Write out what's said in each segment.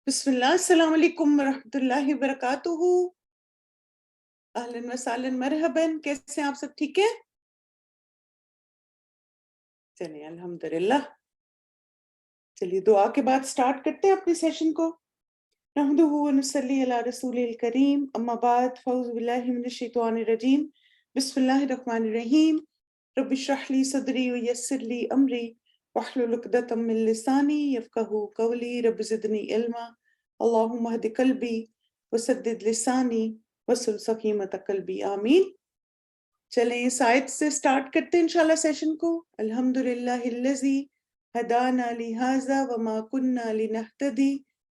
بسم اللہ السلام علیکم ورحمۃ اللہ وبرکاتہ. اہلاً وسہلاً مرحباً. کیسے ہیں آپ سب؟ ٹھیک ہے؟ چلیے الحمدللہ. چلیے دعا کے بعد سٹارٹ کرتے ہیں اپنے سیشن کو. نحمدہ ونصلی علی رسول الکریم. اما بعد فاعوذ باللہ من الشیطان الرجیم. بسم اللہ الرحمن الرحیم. رب اشرح لی صدری ویسر لی امری واحلل عقدۃ من لسانی یفقہوا قولی. رب زدنی علما. اللہم اہد قلبی وسدد لسانی واسلل سخیمۃ قلبی. آمین. چلیں اس آیت سے سٹارٹ کرتے ہیں انشاءاللہ سیشن کو. الحمدللہ الذی ہدانا لہذا وما کنا لنہتدی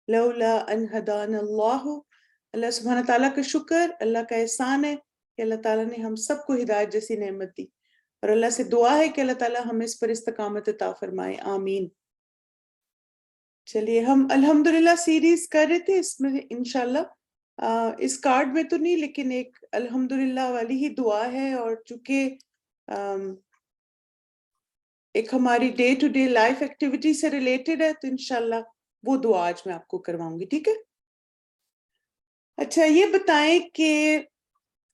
لولا ان ہدانا اللہ. اللہ سبحانہ تعالیٰ کا شکر، اللہ کا احسان ہے کہ اللہ تعالیٰ نے ہم سب کو ہدایت جیسی نعمت دی، اور اللہ سے دعا ہے کہ اللہ تعالیٰ ہمیں اس پر استقامت عطا فرمائے. آمین. چلیے ہم الحمدللہ سیریز کر رہے تھے، اس میں انشاءاللہ اس کارڈ میں تو نہیں، لیکن ایک الحمدللہ والی ہی دعا ہے، اور چونکہ ایک ہماری day to day life activity سے ریلیٹڈ ہے، تو انشاءاللہ وہ دعا آج میں آپ کو کرواؤں گی. ٹھیک ہے؟ اچھا یہ بتائیں کہ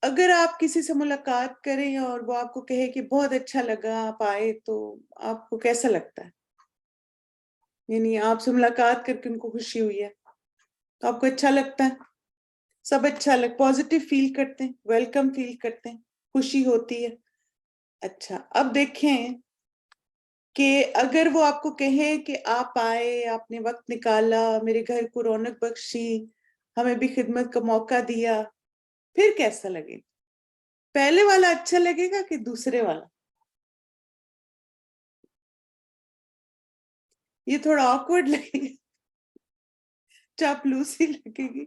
اگر آپ کسی سے ملاقات کریں اور وہ آپ کو کہے کہ بہت اچھا لگا آپ آئے، تو آپ کو کیسا لگتا ہے؟ یعنی آپ سے ملاقات کر کے ان کو خوشی ہوئی ہے تو آپ کو اچھا لگتا ہے؟ سب اچھا پازیٹیو فیل کرتے ہیں، ویلکم فیل کرتے ہیں، خوشی ہوتی ہے. اچھا اب دیکھیں کہ اگر وہ آپ کو کہیں کہ آپ آئے، آپ نے وقت نکالا، میرے گھر کو رونق بخشی، ہمیں بھی خدمت کا موقع دیا، پھر کیسا لگے؟ پہلے والا اچھا لگے گا کہ دوسرے والا؟ یہ تھوڑا آکورڈ لگے گا، چاپلوسی لگے گی.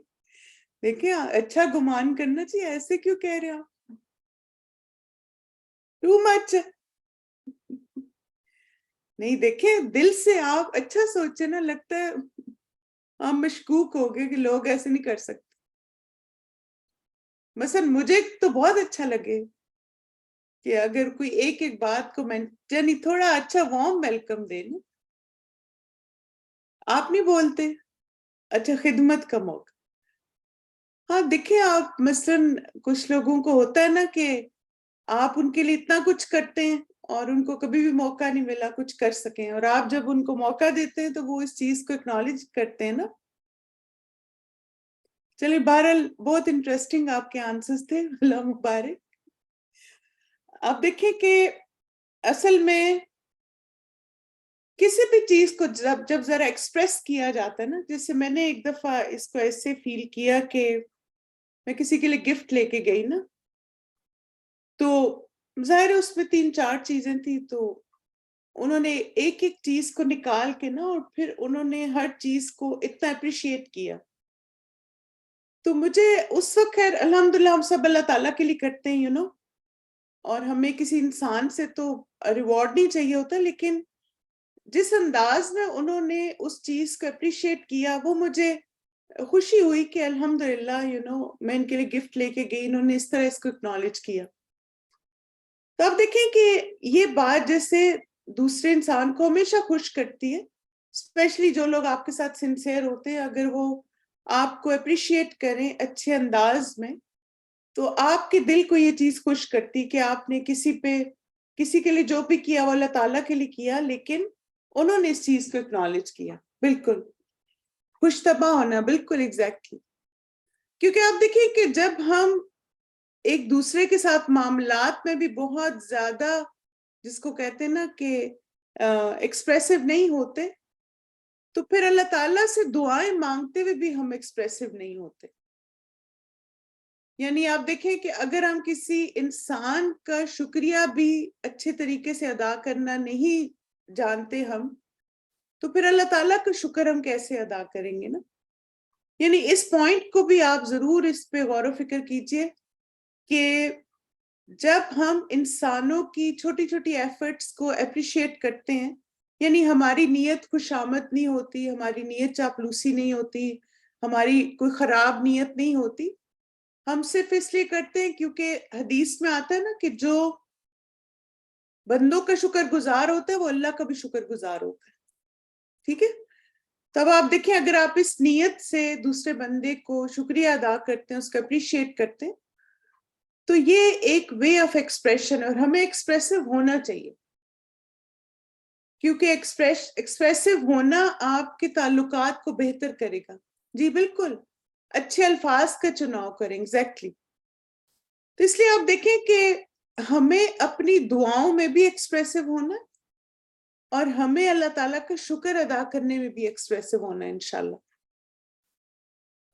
دیکھیں اچھا گمان کرنا چاہیے، ایسے کیوں کہہ رہے آپ؟ Too much. نہیں دیکھیں دل سے آپ اچھا سوچے نا، لگتا ہے آپ مشکوک ہو گئے کہ لوگ ایسے نہیں کر سکتے. مثلا مجھے تو بہت اچھا لگے کہ اگر کوئی ایک ایک بات کو یعنی تھوڑا اچھا وارم ویلکم دے نا. آپ نہیں بولتے اچھا خدمت کا موقع. ہاں دیکھیں آپ مثلا کچھ لوگوں کو ہوتا ہے نا کہ آپ ان کے لیے اتنا کچھ کرتے ہیں اور ان کو کبھی بھی موقع نہیں ملا کچھ کر سکیں، اور آپ جب ان کو موقع دیتے ہیں تو وہ اس چیز کو اکنالج کرتے ہیں نا. چلیے بہرحال بہت انٹرسٹنگ آپ کے آنسرز تھے، اللہ مبارک. اب دیکھیں کہ اصل میں کسی بھی چیز کو جب ذرا ایکسپریس کیا جاتا ہے نا، جیسے میں نے ایک دفعہ اس کو ایسے فیل کیا کہ میں کسی کے لیے گفٹ لے کے گئی نا، تو ظاہر اس میں 3-4 چیزیں تھیں، تو انہوں نے ایک ایک چیز کو نکال کے نا، اور پھر انہوں نے ہر چیز کو اتنا اپریشیٹ کیا. تو مجھے اس وقت، خیر الحمدللہ ہم سب اللہ تعالیٰ کے لیے کرتے ہیں اور ہمیں کسی انسان سے تو ریوارڈ نہیں چاہیے ہوتا، لیکن جس انداز میں انہوں نے اس چیز کو اپریشیٹ کیا، وہ مجھے خوشی ہوئی کہ الحمدللہ میں ان کے لیے گفٹ لے کے گئی، انہوں نے اس طرح اس کو اکنالج کیا. تو اب دیکھیں کہ یہ بات جیسے دوسرے انسان کو ہمیشہ خوش کرتی ہے، اسپیشلی جو لوگ آپ کے ساتھ سنسیئر ہوتے ہیں. اگر وہ آپ کو اپریشیٹ کریں اچھے انداز میں، تو آپ کے دل کو یہ چیز خوش کرتی کہ آپ نے کسی کے لیے جو بھی کیا وہ اللہ تعالیٰ کے لیے کیا، لیکن انہوں نے اس چیز کو اکنالج کیا. بالکل خوش طبع ہونا، بالکل ایگزیکٹلی. کیونکہ آپ دیکھیں کہ جب ہم ایک دوسرے کے ساتھ معاملات میں بھی بہت زیادہ، جس کو کہتے ہیں نا کہ ایکسپریسو نہیں ہوتے، تو پھر اللہ تعالیٰ سے دعائیں مانگتے ہوئے بھی ہم ایکسپریسو نہیں ہوتے. یعنی آپ دیکھیں کہ اگر ہم کسی انسان کا شکریہ بھی اچھے طریقے سے ادا کرنا نہیں جانتے ہم، تو پھر اللہ تعالیٰ کا شکر ہم کیسے ادا کریں گے نا. یعنی اس پوائنٹ کو بھی آپ ضرور اس پہ غور و فکر کیجئے کہ جب ہم انسانوں کی چھوٹی چھوٹی ایفرٹس کو اپریشیٹ کرتے ہیں، یعنی ہماری نیت خوشامد نہیں ہوتی، ہماری نیت چاپلوسی نہیں ہوتی، ہماری کوئی خراب نیت نہیں ہوتی، ہم صرف اس لیے کرتے ہیں کیونکہ حدیث میں آتا ہے نا کہ جو بندوں کا شکر گزار ہوتا ہے وہ اللہ کا بھی شکر گزار ہوتا ہے. ٹھیک ہے؟ تو اب آپ دیکھیں اگر آپ اس نیت سے دوسرے بندے کو شکریہ ادا کرتے ہیں، اس کو اپریشیٹ کرتے ہیں، تو یہ ایک وے آف ایکسپریشن، اور ہمیں ایکسپریسو ہونا چاہیے، کیونکہ ایکسپریسو ہونا آپ کے تعلقات کو بہتر کرے گا. جی بالکل، اچھے الفاظ کا چناؤ کریں. ایگزیکٹلی. تو اس لیے آپ دیکھیں کہ ہمیں اپنی دعاؤں میں بھی ایکسپریسو ہونا ہے، اور ہمیں اللہ تعالیٰ کا شکر ادا کرنے میں بھی ایکسپریسو ہونا ہے انشاءاللہ.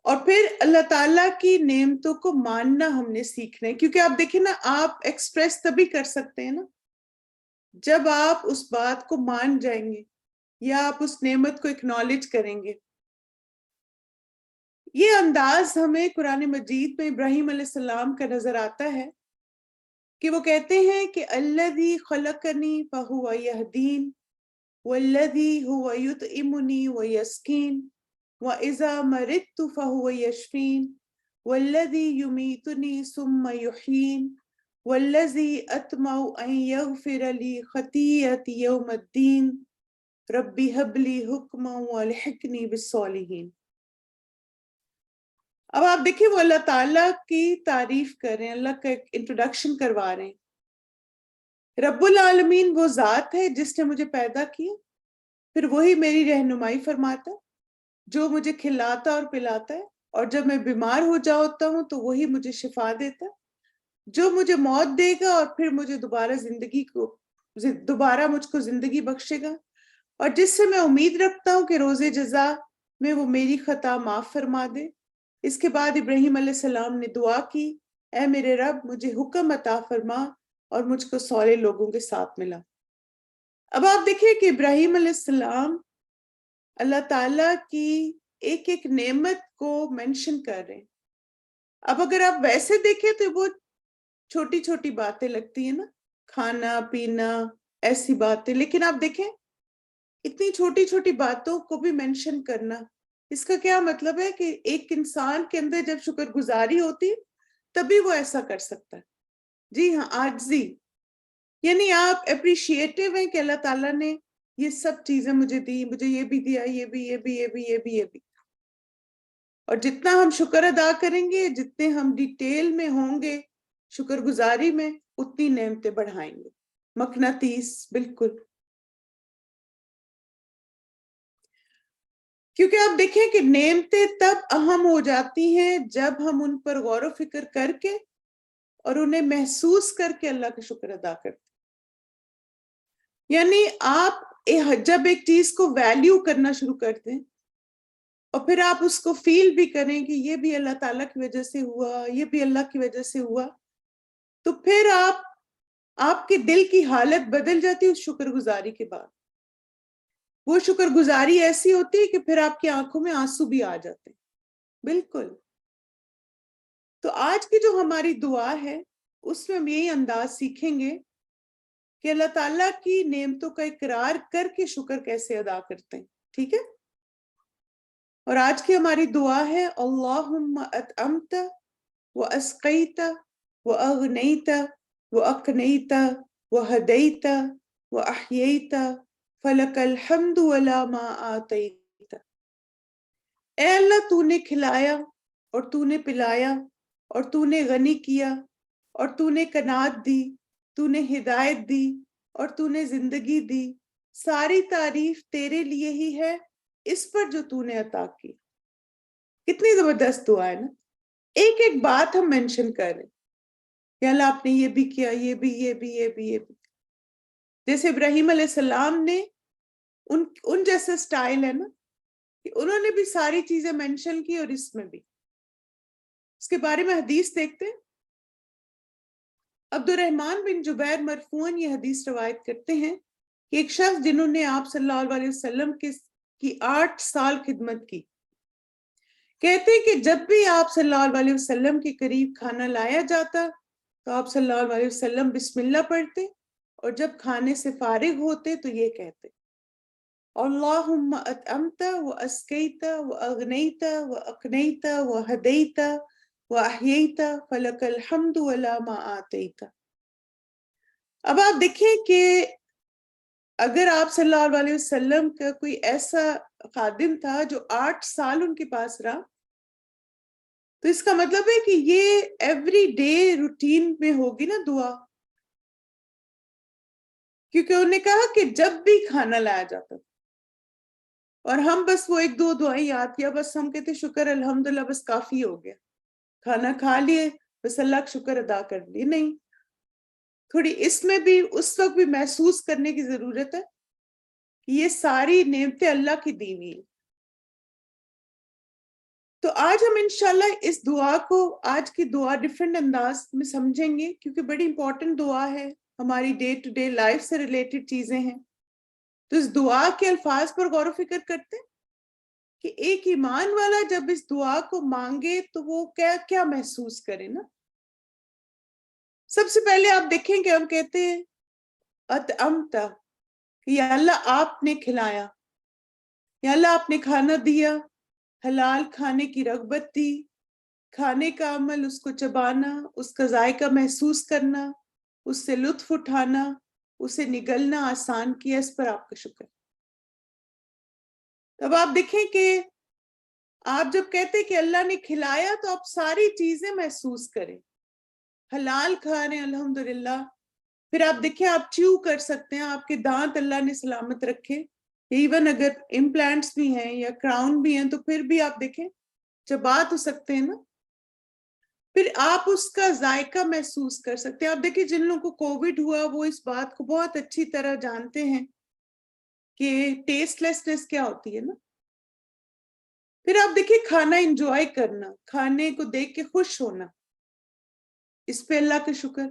اور پھر اللہ تعالیٰ کی نعمتوں کو ماننا ہم نے سیکھنا ہے، کیونکہ آپ دیکھیں نا، آپ ایکسپریس تبھی کر سکتے ہیں نا جب آپ اس بات کو مان جائیں گے یا آپ اس نعمت کو اکنالج کریں گے. یہ انداز ہمیں قرآن مجید میں ابراہیم علیہ السلام کا نظر آتا ہے کہ وہ کہتے ہیں کہ الذی خلقنی فہو یہدین والذی هو یطعمنی ویسقین وَإِذَا مَرِضْتُ فَهُوَ يَشْفِينِ وَالَّذِي يُمِيتُنِي ثُمَّ يُحْيِينِ وَالَّذِي أَطْمَعُ أَن يَغْفِرَ لِي خَطِيئَتِي يَوْمَ الدِّينِ رَبِّ هَبْ لِي حُكْمًا وَأَلْحِقْنِي بِالصَّالِحِينَ. اب آپ دیکھیں وہ اللہ تعالیٰ کی تعریف کر رہے ہیں، اللہ کا ایک انٹروڈکشن کروا رہے ہیں. رب العالمین وہ ذات ہے جس نے مجھے پیدا کیا، پھر وہی میری رہنمائی فرماتا ہے، جو مجھے کھلاتا اور پلاتا ہے، اور جب میں بیمار ہو جاتا ہوں تو وہی مجھے شفا دیتا ہے، جو مجھے موت دے گا اور پھر مجھے دوبارہ مجھ کو زندگی بخشے گا، اور جس سے میں امید رکھتا ہوں کہ روز جزا میں وہ میری خطا معاف فرما دے. اس کے بعد ابراہیم علیہ السلام نے دعا کی، اے میرے رب مجھے حکم عطا فرما اور مجھ کو صالح لوگوں کے ساتھ ملا. اب آپ دیکھیں کہ ابراہیم علیہ السلام اللہ تعالیٰ کی ایک ایک نعمت کو مینشن کر رہے ہیں. اب اگر آپ ویسے دیکھیں تو وہ چھوٹی چھوٹی باتیں لگتی ہیں نا، کھانا پینا ایسی باتیں، لیکن آپ دیکھیں اتنی چھوٹی چھوٹی باتوں کو بھی مینشن کرنا، اس کا کیا مطلب ہے کہ ایک انسان کے اندر جب شکر گزاری ہوتی تبھی وہ ایسا کر سکتا ہے. جی ہاں، عاجزی، یعنی آپ اپریشیٹو ہیں کہ اللہ تعالیٰ نے یہ سب چیزیں مجھے دی، مجھے یہ بھی دیا، یہ بھی یہ بھی یہ بھی یہ بھی یہ بھی. اور جتنا ہم شکر ادا کریں گے، جتنے ہم ڈیٹیل میں ہوں گے شکر گزاری میں، اتنی نعمتیں بڑھائیں گے. مقناطیس، بالکل. کیونکہ آپ دیکھیں کہ نعمتیں تب اہم ہو جاتی ہیں جب ہم ان پر غور و فکر کر کے اور انہیں محسوس کر کے اللہ کا شکر ادا کرتے. یعنی آپ جب ایک چیز کو ویلیو کرنا شروع کرتے ہیں اور پھر آپ اس کو فیل بھی کریں کہ یہ بھی اللہ تعالیٰ کی وجہ سے ہوا، یہ بھی اللہ کی وجہ سے ہوا، تو پھر آپ کے دل کی حالت بدل جاتی ہے اس شکر گزاری کے بعد. وہ شکر گزاری ایسی ہوتی ہے کہ پھر آپ کی آنکھوں میں آنسو بھی آ جاتے ہیں. بالکل. تو آج کی جو ہماری دعا ہے اس میں ہم یہی انداز سیکھیں گے کہ اللہ تعالیٰ کی نعمتوں کا اقرار کر کے شکر کیسے ادا کرتے ہیں. ٹھیک ہے؟ اور آج کی ہماری دعا ہے اللہم اطعمت واسقیت واغنیت واقنیت وہدیت واحییت فلک الحمد ولا ما آتیت. اے اللہ تو نے کھلایا اور تو نے پلایا اور تو نے غنی کیا اور تو نے قناعت دی، تو نے ہدایت دی اور تو نے زندگی دی. ساری تعریف تیرے لیے ہی ہے، اس پر جو تو نے عطا کی. کتنی زبردست دعا ہے نا. ایک ایک بات ہم مینشن کر رہے ہیں کہ اللہ آپ نے یہ بھی کیا، یہ بھی یہ بھی یہ بھی یہ بھی. جیسے ابراہیم علیہ السلام نے ان جیسا سٹائل ہے نا کہ انہوں نے بھی ساری چیزیں مینشن کی، اور اس میں بھی. اس کے بارے میں حدیث دیکھتے ہیں. عبد الرحمن بن جبیر مرفوعاً یہ حدیث روایت کرتے ہیں کہ ایک شخص جنہوں نے آپ صلی اللہ علیہ وسلم کی 8 سال خدمت کی، کہتے ہیں کہ جب بھی آپ صلی اللہ علیہ وسلم کے قریب کھانا لایا جاتا تو آپ صلی اللہ علیہ وسلم بسم اللہ پڑھتے، اور جب کھانے سے فارغ ہوتے تو یہ کہتے اللہم اطعمت واسقیت واغنیت واقنیت وہدیت واحییت فلک الحمد ولا ما آتیت. اب آپ دیکھیں کہ اگر آپ صلی اللہ علیہ وسلم کا کوئی ایسا خادم تھا جو 8 سال ان کے پاس رہا، تو اس کا مطلب ہے کہ یہ ایوری ڈے روٹین میں ہوگی نا دعا، کیونکہ انہوں نے کہا کہ جب بھی کھانا لایا جاتا اور ہم بس وہ 1-2 دعائیں یاد کیا، بس ہم کہتے شکر الحمدللہ بس کافی ہو گیا، کھانا کھا لیے بس اللہ کا شکر ادا کر لیے، نہیں، تھوڑی اس میں بھی اس وقت بھی محسوس کرنے کی ضرورت ہے کہ یہ ساری نعمتیں اللہ کی دی ہوئی ہیں۔ تو آج ہم انشاءاللہ اس دعا کو، آج کی دعا ڈیفرنٹ انداز میں سمجھیں گے، کیونکہ بڑی امپورٹنٹ دعا ہے، ہماری ڈے ٹو ڈے لائف سے ریلیٹڈ چیزیں ہیں۔ تو اس دعا کے الفاظ پر غور و فکر کرتے ہیں کہ ایک ایمان والا جب اس دعا کو مانگے تو وہ کیا کیا محسوس کرے نا۔ سب سے پہلے آپ دیکھیں کہ ہم کہتے ہیں اطعمتا، کہ یا اللہ آپ نے کھلایا، یا اللہ آپ نے کھانا دیا، حلال کھانے کی رغبت دی، کھانے کا عمل، اس کو چبانا، اس کا ذائقہ محسوس کرنا، اس سے لطف اٹھانا، اسے نگلنا آسان کیا، اس پر آپ کا شکر۔ تب آپ دیکھیں کہ آپ جب کہتے کہ اللہ نے کھلایا تو آپ ساری چیزیں محسوس کریں، حلال کھا رہے ہیں الحمدللہ، پھر آپ دیکھیں آپ چیو کر سکتے ہیں، آپ کے دانت اللہ نے سلامت رکھے، ایون اگر امپلانٹس بھی ہیں یا کراؤن بھی ہیں تو پھر بھی آپ دیکھیں چبا تو سکتے ہیں نا، پھر آپ اس کا ذائقہ محسوس کر سکتے ہیں۔ آپ دیکھیں جن لوگوں کو کووڈ ہوا وہ اس بات کو بہت اچھی طرح جانتے ہیں کہ ٹیسٹ لیسنس کیا ہوتی ہے نا۔ پھر آپ دیکھیں کھانا انجوائے کرنا، کھانے کو دیکھ کے خوش ہونا، اس پہ اللہ کا شکر۔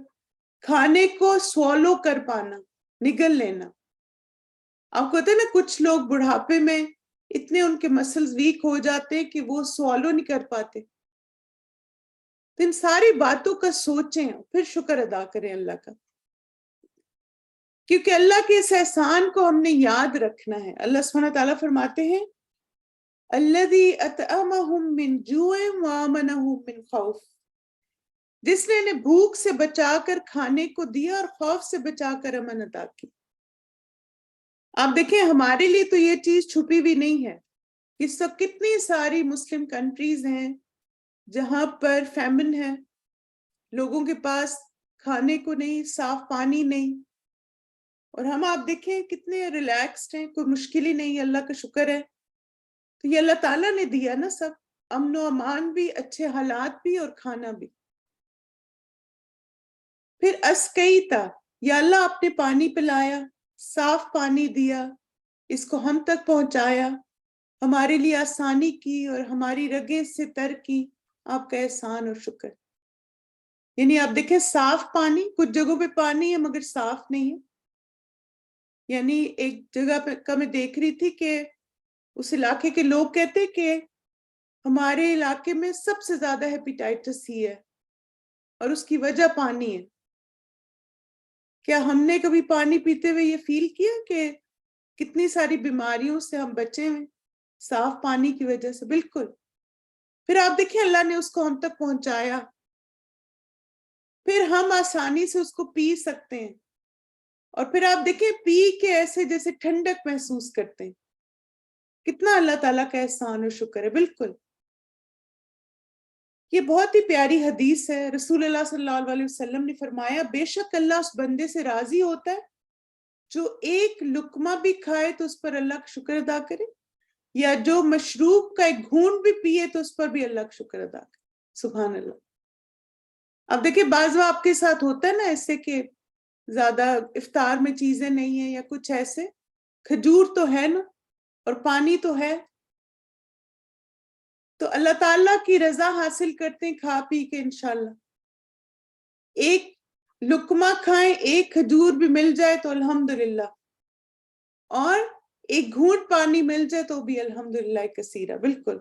کھانے کو سوالو کر پانا، نگل لینا۔ آپ کو پتہ ہے نا کچھ لوگ بڑھاپے میں اتنے ان کے مسلز ویک ہو جاتے ہیں کہ وہ سوالو نہیں کر پاتے۔ تو ان ساری باتوں کا سوچیں، پھر شکر ادا کریں اللہ کا، کیونکہ اللہ کے اس احسان کو ہم نے یاد رکھنا ہے۔ اللہ سبحانہ تعالیٰ فرماتے ہیں الذی اطعمہم من جوع وآمنہم من خوف، جس نے انہیں بھوک سے بچا کر کھانے کو دیا اور خوف سے بچا کر امن عطا کی۔ آپ دیکھیں ہمارے لیے تو یہ چیز چھپی بھی نہیں ہے، اس وقت کتنی ساری مسلم کنٹریز ہیں جہاں پر فیمن ہے، لوگوں کے پاس کھانے کو نہیں، صاف پانی نہیں، اور ہم آپ دیکھیں کتنے ریلیکسڈ ہیں، کوئی مشکل ہی نہیں، اللہ کا شکر ہے۔ تو یہ اللہ تعالیٰ نے دیا نا سب، امن و امان بھی، اچھے حالات بھی، اور کھانا بھی۔ پھر اسقیتا، یا اللہ آپ نے پانی پلایا، صاف پانی دیا، اس کو ہم تک پہنچایا، ہمارے لیے آسانی کی اور ہماری رگیں سے تر کی، آپ کا احسان اور شکر۔ یعنی آپ دیکھیں صاف پانی، کچھ جگہوں پہ پانی ہے مگر صاف نہیں ہے۔ یعنی ایک جگہ پہ کا میں دیکھ رہی تھی کہ اس علاقے کے لوگ کہتے کہ ہمارے علاقے میں سب سے زیادہ ہیپیٹائٹس ہی ہے اور اس کی وجہ پانی ہے۔ کیا ہم نے کبھی پانی پیتے ہوئے یہ فیل کیا کہ کتنی ساری بیماریوں سے ہم بچے ہیں صاف پانی کی وجہ سے؟ بالکل۔ پھر آپ دیکھیں اللہ نے اس کو ہم تک پہنچایا، پھر ہم آسانی سے اس کو پی سکتے ہیں، اور پھر آپ دیکھیں پی کے ایسے جیسے ٹھنڈک محسوس کرتے ہیں، کتنا اللہ تعالیٰ کا احسان اور شکر ہے۔ بالکل، یہ بہت ہی پیاری حدیث ہے۔ رسول اللہ صلی اللہ علیہ وسلم نے فرمایا بے شک اللہ اس بندے سے راضی ہوتا ہے جو ایک لقمہ بھی کھائے تو اس پر اللہ کا شکر ادا کرے، یا جو مشروب کا ایک گھونٹ بھی پیے تو اس پر بھی اللہ کا شکر ادا کرے۔ سبحان اللہ۔ اب دیکھیں بعض آپ کے ساتھ ہوتا ہے نا ایسے کہ زیادہ افطار میں چیزیں نہیں ہیں یا کچھ ایسے، کھجور تو ہے نا اور پانی تو ہے، تو اللہ تعالیٰ کی رضا حاصل کرتے ہیں کھا پی کے انشاءاللہ۔ ایک لقمہ کھائیں، ایک کھجور بھی مل جائے تو الحمدللہ، اور ایک گھونٹ پانی مل جائے تو بھی الحمدللہ کثیرہ۔ بالکل۔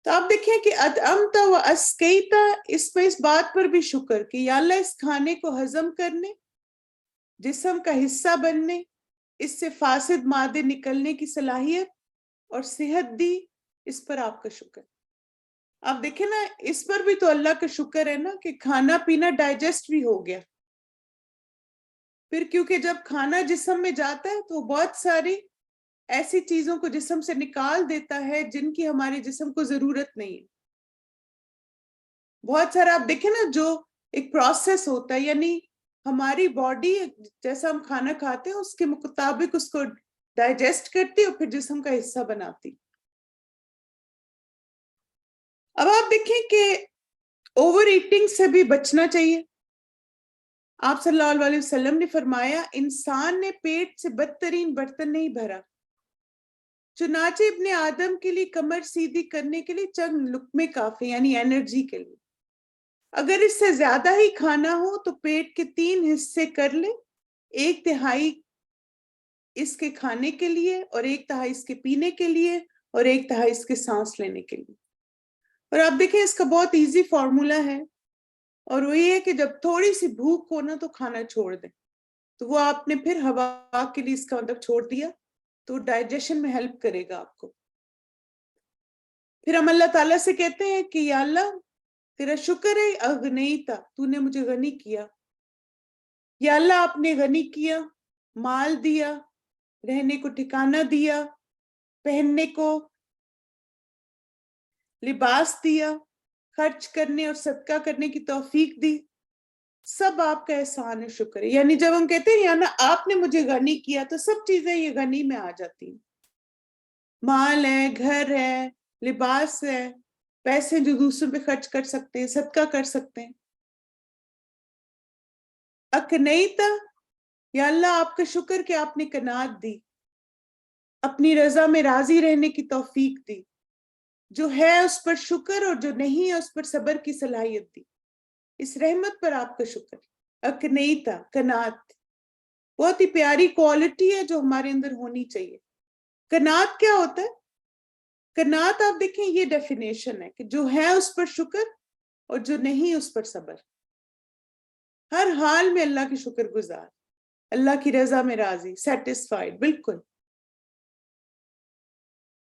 تو آپ دیکھیں کہ اطعمت و اسقیت، اس میں اس بات پر بھی شکر کہ یا اللہ اس کھانے کو ہضم کرنے، جسم کا حصہ بننے، اس سے فاسد مادے نکلنے کی صلاحیت اور صحت دی، اس پر آپ کا شکر۔ آپ دیکھیں نا اس پر بھی تو اللہ کا شکر ہے نا کہ کھانا پینا ڈائجسٹ بھی ہو گیا۔ پھر کیونکہ جب کھانا جسم میں جاتا ہے تو بہت ساری ایسی چیزوں کو جسم سے نکال دیتا ہے جن کی ہمارے جسم کو ضرورت نہیں ہے. بہت سارا آپ دیکھیں نا جو ایک پروسیس ہوتا ہے، یعنی ہماری باڈی جیسا ہم کھانا کھاتے ہیں اس کے مطابق اس کو ڈائجسٹ کرتی اور پھر جسم کا حصہ بناتی. اب آپ دیکھیں کہ اوور ایٹنگ سے بھی بچنا چاہیے. آپ صلی اللہ علیہ وسلم نے فرمایا انسان نے پیٹ سے بدترین برتن نہیں بھرا، چنانچہ ابن آدم کے لیے کمر سیدھی کرنے کے لیے چند لقمے کافی، یعنی انرجی کے لیے. اگر اس سے زیادہ ہی کھانا ہو تو پیٹ کے 3 حصے کر لے، 1/3 اس کے کھانے کے لیے اور 1/3 اس کے پینے کے لیے اور 1/3 اس کے سانس لینے کے لیے. اور آپ دیکھیں اس کا بہت ایزی فارمولا ہے، اور وہ یہ ہے کہ جب تھوڑی سی بھوک ہو نا تو کھانا چھوڑ دیں. تو وہ آپ نے پھر ہوا کے لیے اس کا مطلب چھوڑ دیا تو ڈائجیشن میں ہیلپ کرے گا آپ کو. پھر ہم اللہ تعالیٰ سے کہتے ہیں کہ یا اللہ تیرا شکر ہے اغنیتا، تو نے مجھے غنی کیا. یا اللہ آپ نے غنی کیا، مال دیا، رہنے کو ٹھکانہ دیا، پہننے کو لباس دیا، خرچ کرنے اور صدقہ کرنے کی توفیق دی. سب آپ کا احسان ہے، شکر ہے. یعنی جب ہم کہتے ہیں یا نا آپ نے مجھے غنی کیا تو سب چیزیں یہ غنی میں آ جاتی ہیں. مال ہے، گھر ہے، لباس ہے، پیسے جو دوسروں پہ خرچ کر سکتے ہیں، صدقہ کر سکتے ہیں. اکنیتا، یا اللہ آپ کا شکر کہ آپ نے قناعت دی، اپنی رضا میں راضی رہنے کی توفیق دی، جو ہے اس پر شکر اور جو نہیں ہے اس پر صبر کی صلاحیت دی. اس رحمت پر آپ کا شکر. اکنیتا، قناعت بہت ہی پیاری کوالٹی ہے جو ہمارے اندر ہونی چاہیے. قناعت کیا ہوتا ہے؟ قناعت آپ دیکھیں یہ ڈیفینیشن ہے کہ جو ہے اس پر شکر اور جو نہیں اس پر صبر. ہر حال میں اللہ کی شکر گزار، اللہ کی رضا میں راضی، سیٹسفائیڈ. بالکل،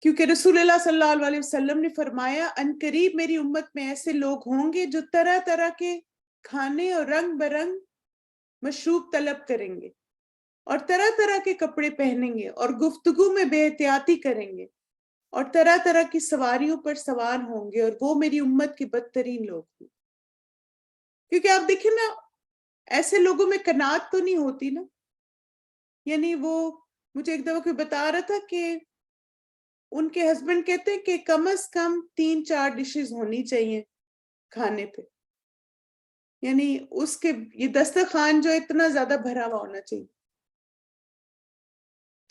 کیونکہ رسول اللہ صلی اللہ علیہ وسلم نے فرمایا ان قریب میری امت میں ایسے لوگ ہوں گے جو طرح طرح کے کھانے اور رنگ برنگ مشروب طلب کریں گے اور طرح طرح کے کپڑے پہنیں گے اور گفتگو میں بے احتیاطی کریں گے اور طرح طرح کی سواریوں پر سوار ہوں گے، اور وہ میری امت کے بدترین لوگ ہیں. کیونکہ آپ دیکھیں نا ایسے لوگوں میں قناعت تو نہیں ہوتی نا. یعنی وہ مجھے ایک دفعہ کوئی بتا رہا تھا کہ ان کے ہسبینڈ کہتے ہیں کہ کم از کم 3-4 ڈشز ہونی چاہیے کھانے پہ. یعنی اس کے یہ دسترخوان جو اتنا زیادہ بھرا ہوا ہونا چاہیے.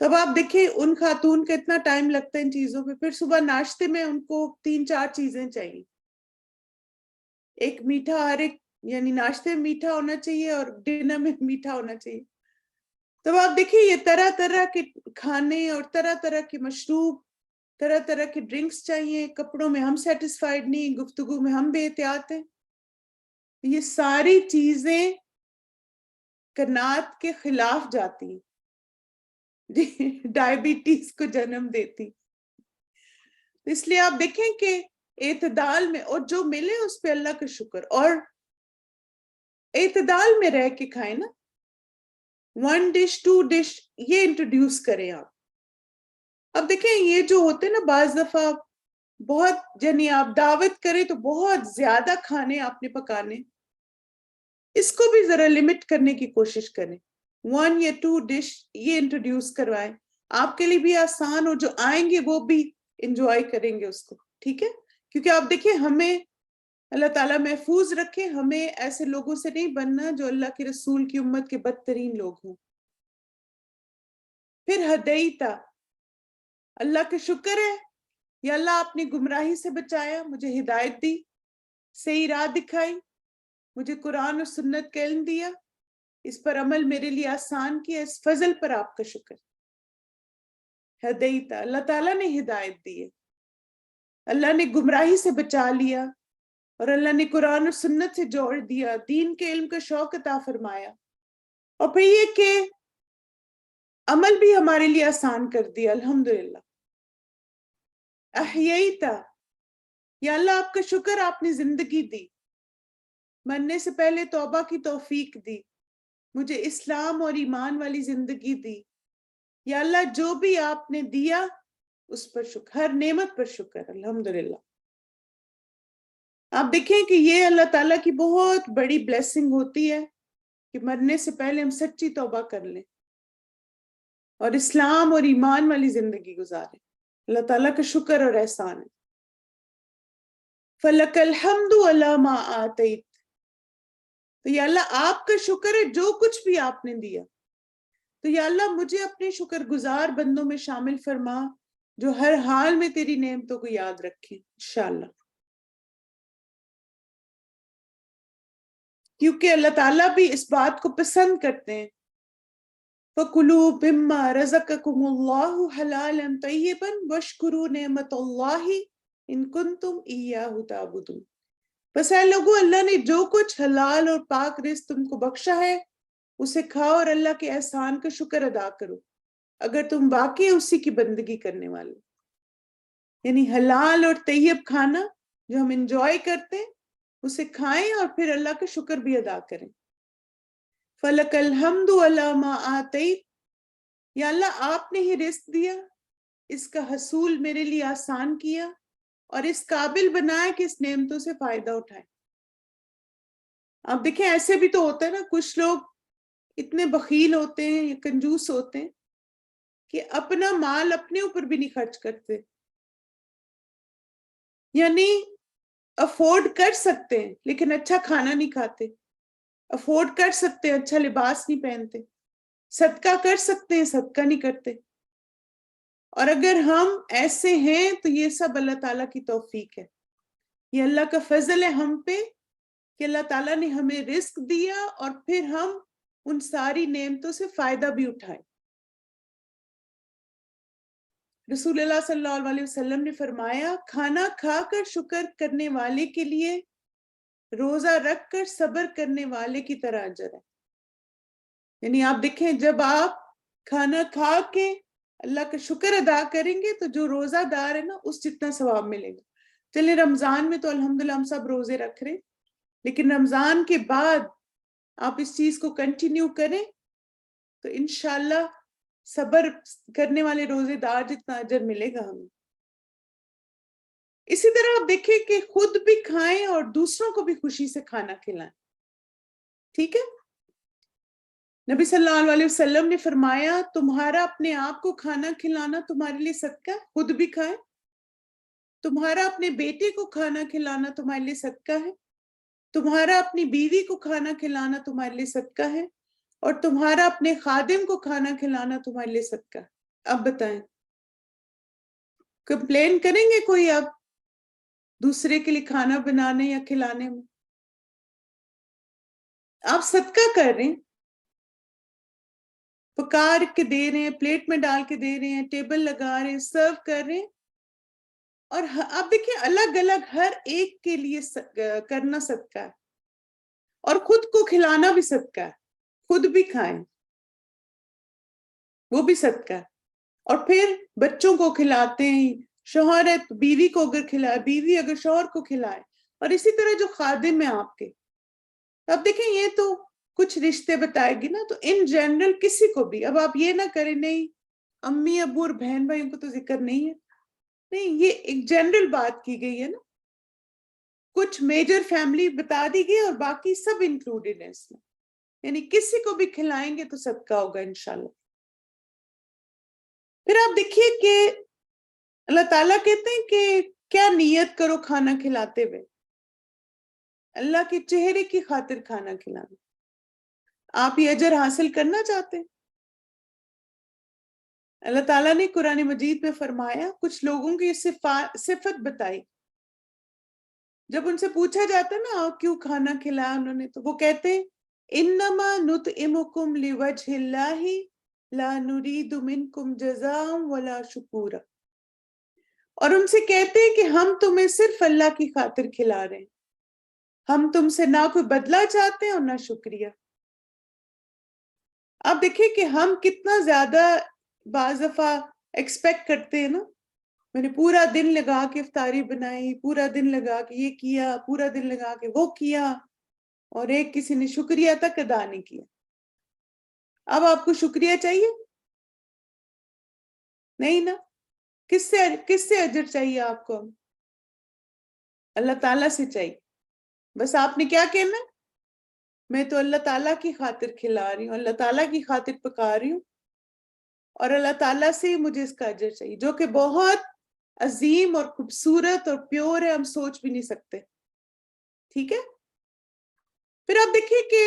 تب آپ دیکھیں ان خاتون کا اتنا ٹائم لگتا ہے ان چیزوں پہ. پھر صبح ناشتے میں ان کو 3-4 چیزیں چاہیے. ایک میٹھا، ہر ایک یعنی ناشتے میں میٹھا ہونا چاہیے اور ڈنر میں میٹھا ہونا چاہیے. تب آپ دیکھیں یہ طرح طرح کے کھانے اور طرح طرح کے مشروب، طرح طرح کے ڈرنکس چاہیے. کپڑوں میں ہم سیٹسفائیڈ نہیں، گفتگو میں ہم بے احتیاط ہیں. یہ ساری چیزیں قناعت کے خلاف جاتی ہیں، ڈائبٹیز کو جنم دیتی. اس لیے آپ دیکھیں کہ اعتدال میں، اور جو ملے اس پہ اللہ کا شکر، اور اعتدال میں رہ کے کھائیں نا. 1 ڈش 2 ڈش یہ انٹروڈیوس کریں آپ. اب دیکھیں یہ جو ہوتے ہیں نا بعض دفعہ بہت، یعنی آپ دعوت کریں تو بہت زیادہ کھانے آپ نے پکانے، اس کو بھی ذرا لمٹ کرنے کی کوشش کریں. 1 یا 2 ڈش یہ انٹروڈیوس کروائیں، آپ کے لیے بھی آسان ہو، جو آئیں گے وہ بھی انجوائے کریں گے اس کو. ٹھیک ہے؟ کیونکہ آپ دیکھیں ہمیں اللہ تعالیٰ محفوظ رکھے، ہمیں ایسے لوگوں سے نہیں بننا جو اللہ کے رسول کی امت کے بدترین لوگ ہوں. پھر ہدیتا، اللہ کا شکر ہے یا اللہ آپ نے گمراہی سے بچایا، مجھے ہدایت دی، صحیح راہ دکھائی، مجھے قرآن اور سنت کا علم دیا، اس پر عمل میرے لیے آسان کیا. اس فضل پر آپ کا شکر. ہدیتا، اللہ تعالیٰ نے ہدایت دی ہے، اللہ نے گمراہی سے بچا لیا، اور اللہ نے قرآن اور سنت سے جوڑ دیا، دین کے علم کا شوق عطا فرمایا، اور پھر یہ کہ عمل بھی ہمارے لیے آسان کر دیا. الحمدللہ. احییتا، یا اللہ آپ کا شکر آپ نے زندگی دی، مرنے سے پہلے توبہ کی توفیق دی، مجھے اسلام اور ایمان والی زندگی دی. یا اللہ جو بھی آپ نے دیا اس پر شکر, ہر نعمت پر شکر. الحمدللہ. آپ دیکھیں کہ یہ اللہ تعالیٰ کی بہت بڑی بلیسنگ ہوتی ہے کہ مرنے سے پہلے ہم سچی توبہ کر لیں اور اسلام اور ایمان والی زندگی گزاریں. اللہ تعالیٰ کا شکر اور احسان ہے. فَلَكَ الْحَمْدُ عَلَى مَا آتَيْتَ. تو یا اللہ آپ کا شکر ہے جو کچھ بھی آپ نے دیا. تو یا اللہ مجھے اپنے شکر گزار بندوں میں شامل فرما جو ہر حال میں تیری نعمتوں کو یاد رکھیں انشاءاللہ. کیونکہ اللہ تعالیٰ بھی اس بات کو پسند کرتے ہیں. فَكُلُوا مِمَّا رَزَقَكُمُ اللَّهُ حَلَالًا طَيِّبًا وَاشْكُرُوا نِعْمَتَ اللَّهِ إِن كُنتُمْ إِيَّاهُ تَعْبُدُونَ. بس اے لوگو, اللہ نے جو کچھ حلال اور پاک رزق تم کو بخشا ہے اسے کھاؤ اور اللہ کے احسان کا شکر ادا کرو اگر تم واقعی اسی کی بندگی کرنے والے. یعنی حلال اور طیب کھانا جو ہم انجوائے کرتے ہیں اسے کھائیں اور پھر اللہ کا شکر بھی ادا کریں. فَلَكَ الْحَمْدُ عَلَى مَا آتَيْتَ. یا اللہ آپ نے ہی رزق دیا, اس کا حصول میرے لیے آسان کیا اور اس قابل بنایا کہ اس نعمتوں سے فائدہ اٹھائیں. آپ دیکھیں ایسے بھی تو ہوتا ہے نا, کچھ لوگ اتنے بخیل ہوتے ہیں یا کنجوس ہوتے ہیں کہ اپنا مال اپنے اوپر بھی نہیں خرچ کرتے. یعنی افورڈ کر سکتے ہیں لیکن اچھا کھانا نہیں کھاتے, افورڈ کر سکتے ہیں اچھا لباس نہیں پہنتے, صدقہ کر سکتے ہیں صدقہ نہیں کرتے. اور اگر ہم ایسے ہیں تو یہ سب اللہ تعالیٰ کی توفیق ہے, یہ اللہ کا فضل ہے ہم پہ کہ اللہ تعالیٰ نے ہمیں رزق دیا اور پھر ہم ان ساری نعمتوں سے فائدہ بھی اٹھائیں. رسول اللہ صلی اللہ علیہ وسلم نے فرمایا کھانا کھا کر شکر کرنے والے کے لیے روزہ رکھ کر صبر کرنے والے کی طرح اجر ہے. یعنی آپ دیکھیں جب آپ کھانا کھا کے اللہ کا شکر ادا کریں گے تو جو روزہ دار ہے نا اس جتنا ثواب ملے گا. چلے رمضان میں تو الحمدللہ ہم سب روزے رکھ رہے ہیں, لیکن رمضان کے بعد آپ اس چیز کو کنٹینیو کریں تو انشاءاللہ صبر کرنے والے روزے دار جتنا اجر ملے گا ہمیں. اسی طرح آپ دیکھیں کہ خود بھی کھائیں اور دوسروں کو بھی خوشی سے کھانا کھلائیں. ٹھیک ہے, نبی صلی اللہ علیہ وسلم نے فرمایا تمہارا اپنے آپ کو کھانا کھلانا تمہارے لیے صدقہ ہے, خود بھی کھائیں. تمہارا اپنے بیٹے کو کھانا کھلانا تمہارے لیے صدقہ ہے. تمہارا اپنی بیوی کو کھانا کھلانا تمہارے لیے صدقہ ہے. اور تمہارا اپنے خادم کو کھانا کھلانا تمہارے لیے صدقہ ہے. اب بتائیں کمپلین کریں گے کوئی اب دوسرے کے لیے کھانا بنانے یا کھلانے میں؟ آپ صدقہ کر رہے ہیں, پکا کے دے رہے ہیں, پلیٹ میں ڈال کے دے رہے ہیں, ٹیبل لگا رہے ہیں, سرو کر رہے ہیں. اور آپ دیکھیں الگ الگ ہر ایک کے لیے کرنا صدقہ ہے اور خود کو کھلانا بھی صدقہ ہے. خود بھی کھائیں وہ بھی صدقہ ہے. اور پھر بچوں کو کھلاتے ہیں, شوہر ہے تو بیوی کو اگر کھلائے, بیوی اگر شوہر کو کھلائے, اور اسی طرح جو خادم ہے آپ کے. اب دیکھیں یہ تو کچھ رشتے بتائے گی نا, تو ان جنرل کسی کو بھی, اب آپ یہ نہ کریں نہیں امی ابو اور بہن بھائیوں کو تو ذکر نہیں ہے, نہیں یہ ایک جنرل بات کی گئی ہے نا, کچھ میجر فیملی بتا دی گئی اور باقی سب انکلوڈڈ ہے اس میں. یعنی کسی کو بھی کھلائیں گے تو صدقہ ہوگا انشاءاللہ. پھر آپ دیکھیے کہ اللہ تعالیٰ کہتے ہیں کہ کیا نیت کرو کھانا کھلاتے ہوئے, اللہ کے چہرے کی خاطر کھانا کھلانا. آپ یہ اجر حاصل کرنا چاہتے ہیں؟ اللہ تعالیٰ نے قرآن مجید میں فرمایا, کچھ لوگوں کی صفت بتائی. جب ان سے پوچھا جاتا ہے نا کیوں کھانا کھلایا انہوں نے, تو وہ کہتے ہیں انما نطعمکم لوجہ اللہ لا نرید منکم جزاء ولا شکورا. اور ان سے کہتے ہیں کہ ہم تمہیں صرف اللہ کی خاطر کھلا رہے ہیں, ہم تم سے نہ کوئی بدلہ چاہتے ہیں اور نہ شکریہ. آپ دیکھیں کہ ہم کتنا زیادہ بعض دفعہ ایکسپیکٹ کرتے ہیں نا, میں نے پورا دن لگا کے افطاری بنائی, پورا دن لگا کے یہ کیا, پورا دن لگا کے وہ کیا, اور ایک کسی نے شکریہ تک ادا نہیں کیا. اب آپ کو شکریہ چاہیے؟ نہیں نا. کس سے اجر چاہیے آپ کو؟ اللہ تعالیٰ سے چاہیے. بس آپ نے کیا کہنا ہے؟ میں تو اللہ تعالیٰ کی خاطر کھلا رہی ہوں, اللہ تعالیٰ کی خاطر پکا رہی ہوں, اور اللہ تعالیٰ سے مجھے اس کا اجر چاہیے, جو کہ بہت عظیم اور خوبصورت اور پیور ہے, ہم سوچ بھی نہیں سکتے. ٹھیک ہے. پھر آپ دیکھیے کہ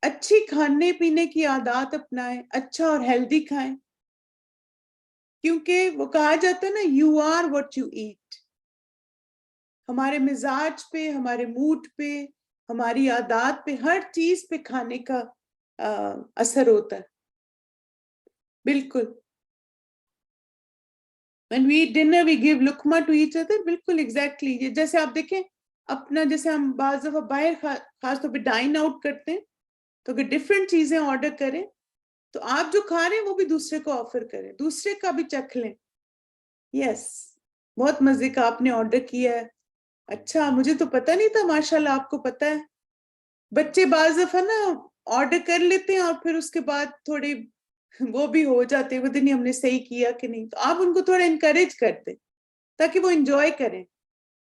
اچھی کھانے پینے کی عادات اپنائیں, اچھا اور ہیلدی کھائیں, کیونکہ وہ کہا جاتا ہے نا, you are what you eat. ہمارے مزاج پہ, ہمارے موڈ پہ, ہماری عادات پہ, ہر چیز پہ کھانے کا اثر ہوتا ہے. بالکل. when we eat dinner we give لقمہ to each other. بالکل exactly. جیسے آپ دیکھیں اپنا, جیسے ہم بعض دفعہ باہر خاص طور پہ ڈائن آؤٹ کرتے ہیں, تو اگر ڈفرینٹ چیزیں آرڈر کریں تو آپ جو کھا رہے ہیں وہ بھی دوسرے کو آفر کریں, دوسرے کا بھی چکھ لیں. یس, بہت مزے کا آپ نے آرڈر کیا ہے, اچھا مجھے تو پتہ نہیں تھا, ماشاءاللہ آپ کو پتہ ہے. بچے بعض دفعہ نا آرڈر کر لیتے ہیں اور پھر اس کے بعد تھوڑے وہ بھی ہو جاتے ہیں, وہ نہیں ہم نے صحیح کیا کہ نہیں, تو آپ ان کو تھوڑا انکریج کر دیں تاکہ وہ انجوائے کریں,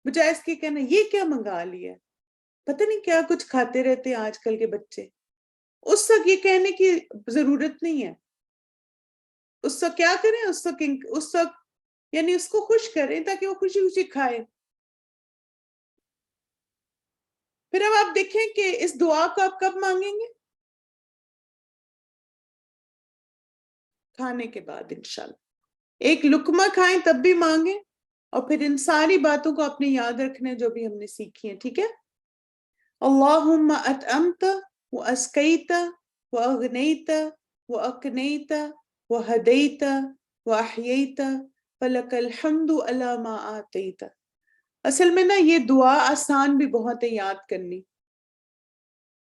بجائے اس کے کہنا یہ کیا منگا لیا ہے, پتہ نہیں کیا کچھ کھاتے رہتے ہیں آج کل کے بچے. اس وقت یہ کہنے کی ضرورت نہیں ہے. اس وقت کیا کریں, اس وقت یعنی اس کو خوش کریں تاکہ وہ خوشی خوشی کھائے. پھر اب آپ دیکھیں کہ اس دعا کو آپ کب مانگیں گے؟ کھانے کے بعد انشاءاللہ. ایک لقمہ کھائیں تب بھی مانگیں, اور پھر ان ساری باتوں کو اپنے یاد رکھنا ہے جو بھی ہم نے سیکھی ہیں. ٹھیک ہے. اللہم اطعمت واسقیت واغنیت واقنیت وہدیت واحییت فلک الحمد علی ما آتیت. اصل میں نا یہ دعا آسان بھی بہت ہے یاد کرنی.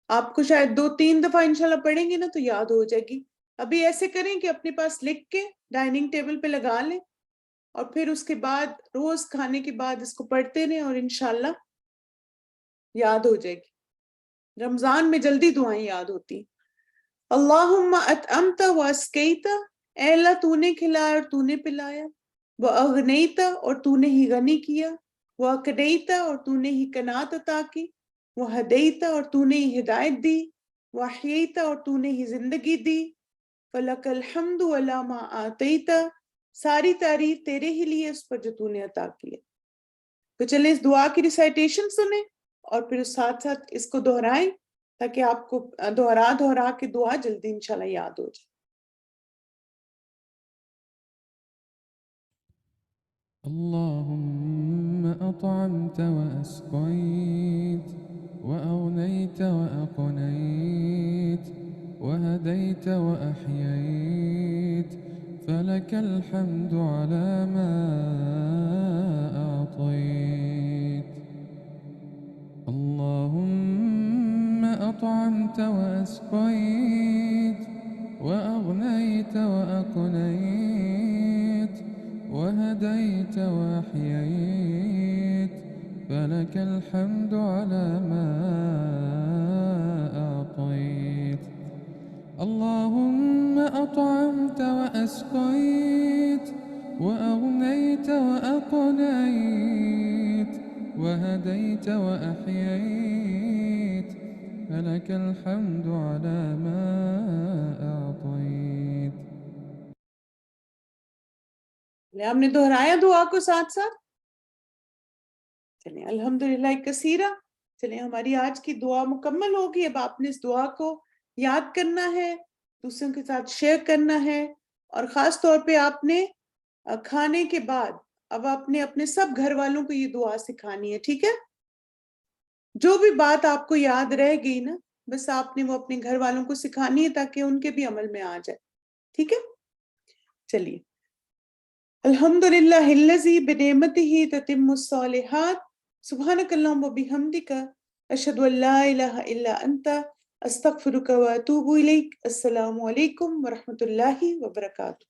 آپ کو شاید 2-3 دفعہ انشاءاللہ پڑھیں گے نا تو یاد ہو جائے گی. ابھی ایسے کریں کہ اپنے پاس لکھ کے ڈائننگ ٹیبل پہ لگا لیں, اور پھر اس کے بعد روز کھانے کے بعد اس کو پڑھتے رہیں, اور انشاءاللہ یاد ہو جائے گی. رمضان میں جلدی دعائیں یاد ہوتی. اللہم اطعمت واسقیت, اے اللہ تو نے کھلایا اور تو نے پلایا, واغنیت اور تو نے ہی غنی کیا, واقنیت اور تو نے ہی قناعت عطا کی, وہدیت اور تو نے ہی ہدایت دی, واحییت اور تو نے ہی زندگی دی, فلک الحمد علی ما آتیت, ساری تعریف تیرے ہی لیے اس پر جو تو نے عطا کیا. تو چلیں اس دعا کی ریسائٹیشن سنیں اور پھر ساتھ ساتھ اس کو دہرائیں تاکہ آپ کو دہرا کے دعا جلدی انشاءاللہ یاد ہو جائے. اللهم أطعمت وأسقيت وأغنيت وأقنيت وهديت وأحييت فلك الحمد على ما أعطيت. اللهم أطعمت وأسقيت وأغنيت وأقنيت وهديت وأحييت فلك الحمد على ما أعطيت. اللهم أطعمت وأسقيت وأغنيت وأقنيت وهديت وأحييت فلك الحمد على ما أعطيت. ہم نے دہرایا دعا کو ساتھ ساتھ. چلیں الحمدللہ کثیرہ. چلیں ہماری آج کی دعا مکمل ہوگی. اب آپ نے اس دعا کو یاد کرنا ہے, دوسروں کے ساتھ شیئر کرنا ہے, اور خاص طور پہ آپ نے کھانے کے بعد اب آپ نے اپنے سب گھر والوں کو یہ دعا سکھانی ہے. ٹھیک ہے. جو بھی بات آپ کو یاد رہ گئی نا, بس آپ نے وہ اپنے گھر والوں کو سکھانی ہے تاکہ ان کے بھی عمل میں آ جائے. ٹھیک ہے. چلیے. الحمدللہ الذی بنعمتہ تتم الصالحات, سبحانک اللہم وبحمدک, اشہد ان لا الہ الا انت, استغفرک واتوب الیک. السلام علیکم ورحمۃ اللہ وبرکاتہ.